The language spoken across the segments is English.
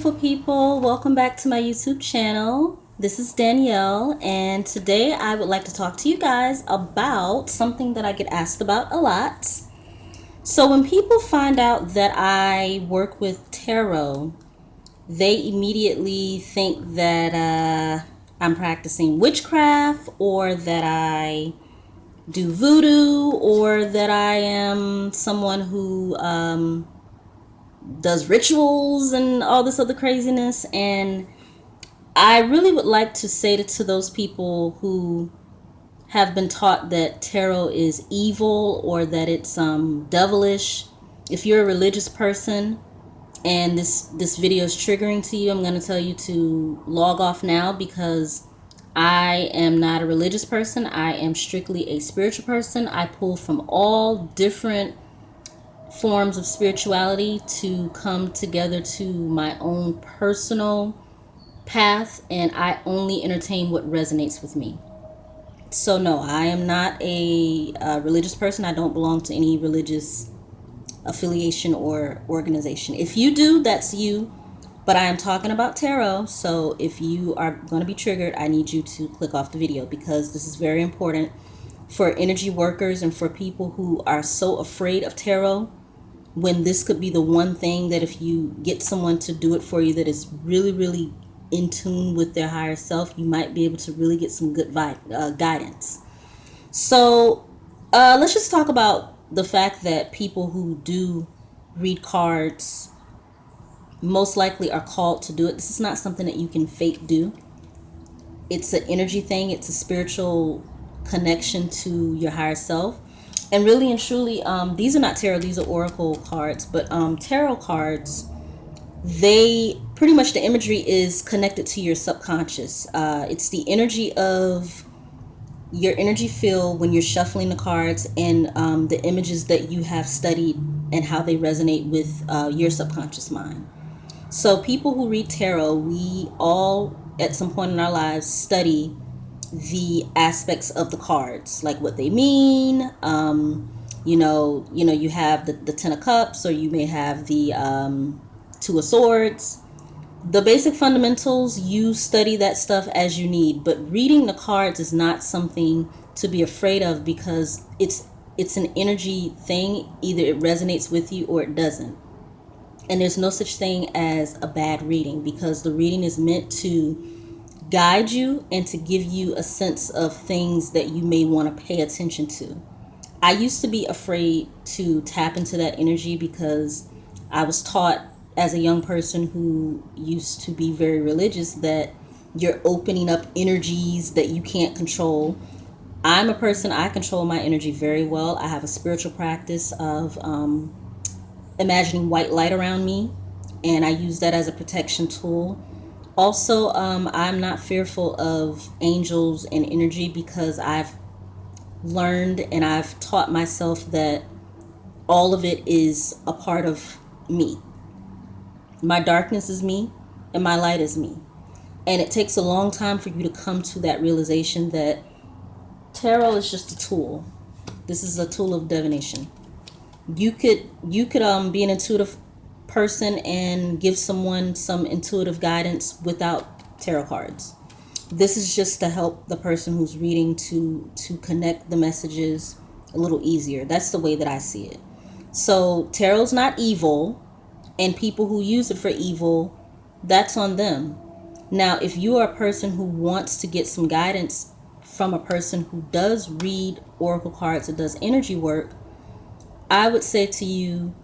beautiful people. Welcome back to my YouTube channel. This is Danielle, and today I would like to talk to you guys about something that I get asked about a lot. So when people find out that I work with tarot, they immediately think that I'm practicing witchcraft, or that I do voodoo, or that I am someone who does rituals and all this other craziness. And I really would like to say to those people who have been taught that tarot is evil or that it's devilish, if you're a religious person and this video is triggering to you, I'm going to tell you to log off now, because I am not a religious person. I am strictly a spiritual person. I pull from all different forms of spirituality to come together to my own personal path, and I only entertain what resonates with me. So no, I am not a religious person. I don't belong to any religious affiliation or organization. If you do, that's you, but I am talking about tarot. So if you are going to be triggered, I need you to click off the video, because this is very important for energy workers and for people who are so afraid of tarot, when this could be the one thing that, if you get someone to do it for you that is really, really in tune with their higher self, you might be able to really get some good guidance. So let's just talk about the fact that people who do read cards most likely are called to do it. This is not something that you can fake do. It's an energy thing. It's a spiritual connection to your higher self. And really and truly, these are not tarot, these are oracle cards. But tarot cards, they pretty much, the imagery is connected to your subconscious. It's the energy of your energy field when you're shuffling the cards, and the images that you have studied and how they resonate with your subconscious mind. So people who read tarot, we all at some point in our lives study the aspects of the cards, like what they mean. You have the Ten of Cups, or you may have the Two of Swords. The basic fundamentals, you study that stuff as you need, but reading the cards is not something to be afraid of, because it's an energy thing. Either it resonates with you or it doesn't. And there's no such thing as a bad reading, because the reading is meant to guide you and to give you a sense of things that you may want to pay attention to. I used to be afraid to tap into that energy, because I was taught as a young person who used to be very religious that you're opening up energies that you can't control. I'm a person, I control my energy very well. I have a spiritual practice of imagining white light around me, and I use that as a protection tool. Also, I'm not fearful of angels and energy, because I've learned and I've taught myself that all of it is a part of me. My darkness is me, and my light is me. And it takes a long time for you to come to that realization that tarot is just a tool. This is a tool of divination. You could be an intuitive person and give someone some intuitive guidance without tarot cards. This is just to help the person who's reading to connect the messages a little easier. That's the way that I see it. So tarot's not evil, and people who use it for evil, that's on them. Now, if you are a person who wants to get some guidance from a person who does read oracle cards or does energy work, I would say to you,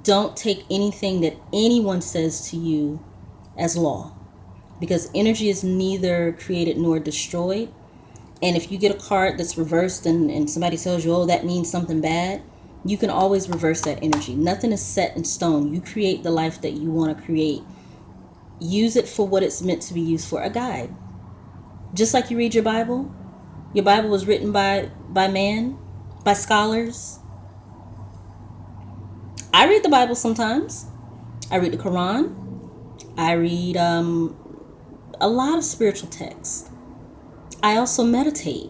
don't take anything that anyone says to you as law, because energy is neither created nor destroyed. And if you get a card that's reversed and somebody tells you, oh, that means something bad, you can always reverse that energy. Nothing is set in stone. You create the life that you want to create. Use it for what it's meant to be used for, a guide. Just like you read your Bible. Your Bible was written by man, by scholars. I read the Bible sometimes. I read the Quran. I read a lot of spiritual texts. I also meditate.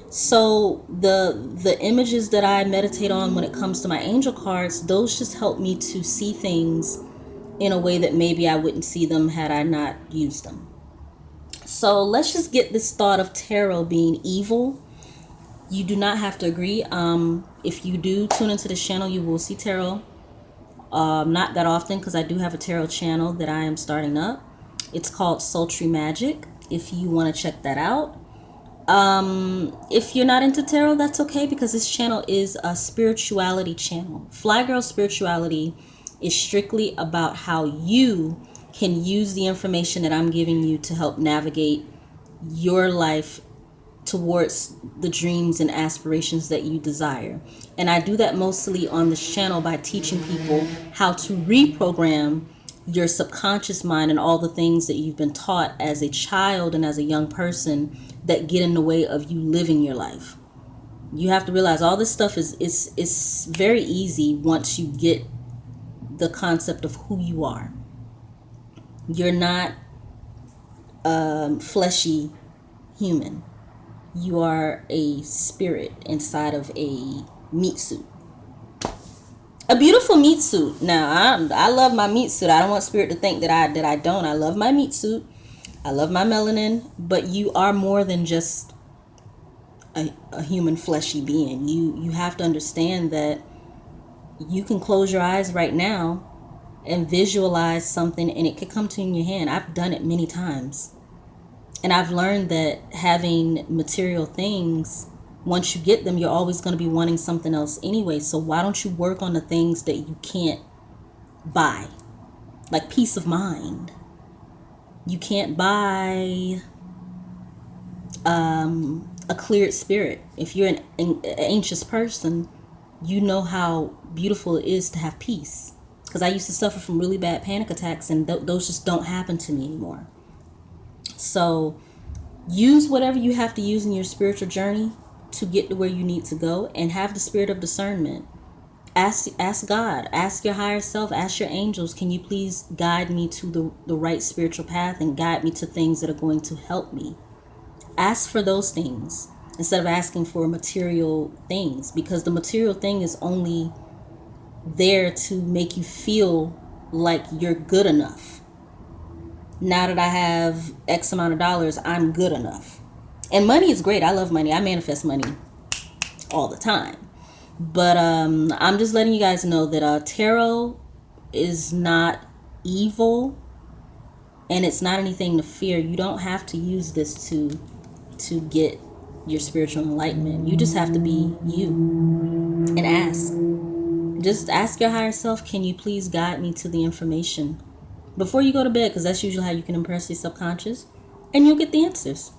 So the images that I meditate on when it comes to my angel cards, those just help me to see things in a way that maybe I wouldn't see them had I not used them. So let's just get this thought of tarot being evil. You do not have to agree. If you do tune into this channel, you will see tarot. Not that often, because I do have a tarot channel that I am starting up. It's called Sultry Magic, if you want to check that out. If you're not into tarot, that's okay, because this channel is a spirituality channel. Fly Girl Spirituality is strictly about how you can use the information that I'm giving you to help navigate your life towards the dreams and aspirations that you desire. And I do that mostly on this channel by teaching people how to reprogram your subconscious mind and all the things that you've been taught as a child and as a young person that get in the way of you living your life. You have to realize all this stuff is very easy once you get the concept of who you are. You're not fleshy human. You are a spirit inside of a meat suit. A beautiful meat suit. Now, I love my meat suit. I don't want spirit to think that I don't. I love my meat suit. I love my melanin. But you are more than just a human fleshy being. You have to understand that you can close your eyes right now and visualize something, and it could come to you in your hand. I've done it many times. And I've learned that having material things, once you get them, you're always going to be wanting something else anyway. So why don't you work on the things that you can't buy? Like peace of mind. You can't buy a cleared spirit. If you're an anxious person, you know how beautiful it is to have peace. Because I used to suffer from really bad panic attacks, and those just don't happen to me anymore. So use whatever you have to use in your spiritual journey to get to where you need to go, and have the spirit of discernment. Ask God, ask your higher self, ask your angels, can you please guide me to the right spiritual path and guide me to things that are going to help me. Ask for those things instead of asking for material things, because the material thing is only there to make you feel like you're good enough. Now that I have X amount of dollars, I'm good enough. And money is great. I love money. I manifest money all the time. But I'm just letting you guys know that tarot is not evil, and it's not anything to fear. You don't have to use this to get your spiritual enlightenment. You just have to be you and ask. Just ask your higher self, can you please guide me to the information before you go to bed, because that's usually how you can impress your subconscious, and you'll get the answers.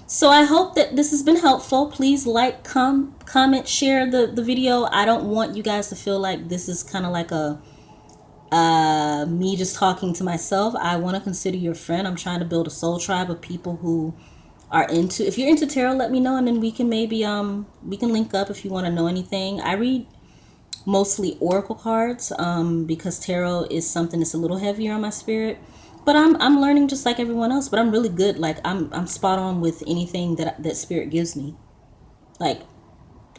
So I hope that this has been helpful. Please like, comment, share the video. I don't want you guys to feel like this is kind of like a me just talking to myself. I want to consider you a friend. I'm trying to build a soul tribe of people who are into, if you're into tarot, let me know, and then we can maybe we can link up if you want to know anything. I read mostly oracle cards because tarot is something that's a little heavier on my spirit, but I'm learning just like everyone else. But I'm really good. Like I'm spot on with anything that spirit gives me. Like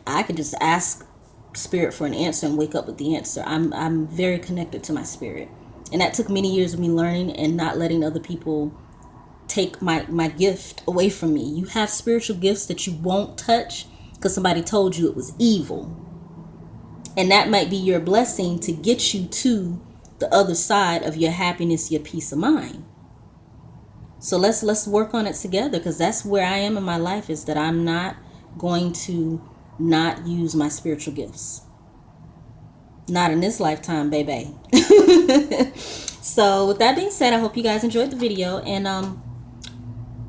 I could just ask spirit for an answer and wake up with the answer. I'm very connected to my spirit, and that took many years of me learning and not letting other people take my gift away from me. You have spiritual gifts that you won't touch because somebody told you it was evil. And that might be your blessing to get you to the other side of your happiness, your peace of mind. So let's work on it together, because that's where I am in my life, is that I'm not going to not use my spiritual gifts. Not in this lifetime, baby. So with that being said, I hope you guys enjoyed the video, and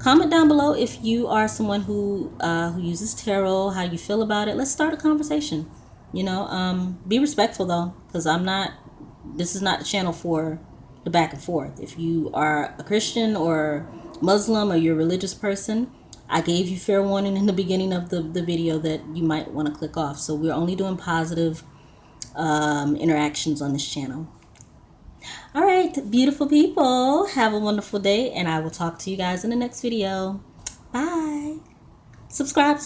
comment down below if you are someone who uses tarot, how you feel about it. Let's start a conversation. You know, be respectful though, because this is not the channel for the back and forth. If you are a Christian or Muslim or you're a religious person, I gave you fair warning in the beginning of the video that you might want to click off. So we're only doing positive interactions on this channel. All right, beautiful people, have a wonderful day, and I will talk to you guys in the next video. Bye. Subscribe.